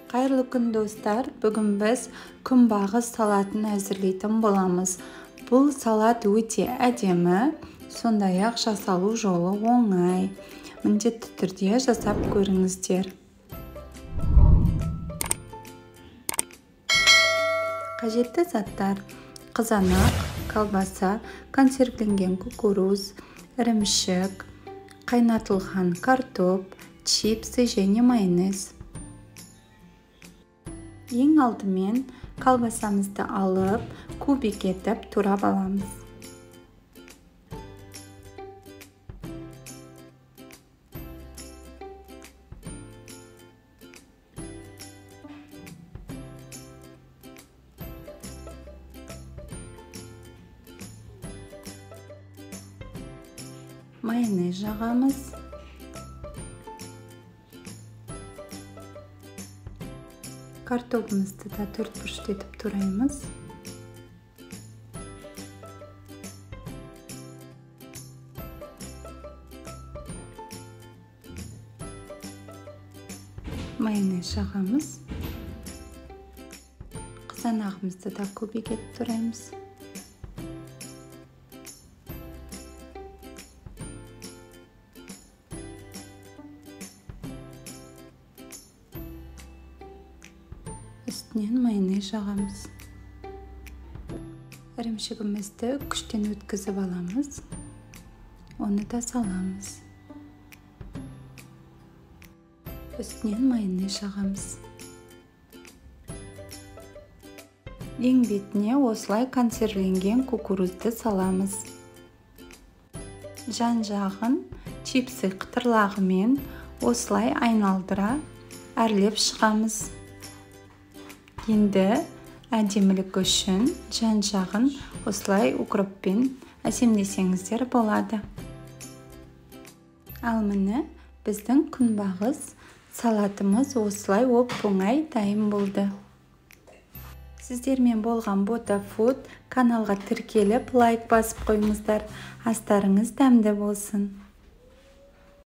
Қайырлы күн достар, бүгін біз күнбағыс салатын әзірлейтін боламыз. Бұл салат өте әдемі, сондай-ақ жасалу жолы оңай. Міндетті түрде жасап көріңіздер. Қажетті заттар: қызанақ, колбаса, консервіленген кукуруз, ірімшік, қайнатылған картоп, чипсы және майонез. Ең алдымен колбасамызды алып, кубик етіп турап аламыз. Майонез жағамыз. Картопымызды да төрт бұрышты етіп тураймыз. Майонез жағамыз. Қызанағымызды да кубик етіп тураймыз. Үстінен майонез жағамыз. Ірімшігімізді күштен өткізіп аламыз. Оны да саламыз. Үстінен майонез жағамыз. Ең бетіне осылай консервіленген кукурузды саламыз. Жан жағын чипсы қытырлағымен осылай айналдыра әрлеп шығамыз. Енді әдемілік үшін жан жағын осылай укроппен әсемдесеңіздер болады. Ал міне біздің күнбағыс салатымыз осылай оп-оңай дайын болды. Сіздермен болған Ботафуд каналға тіркеліп, лайк басып қойыңыздар. Астарыңыз дәмді болсын.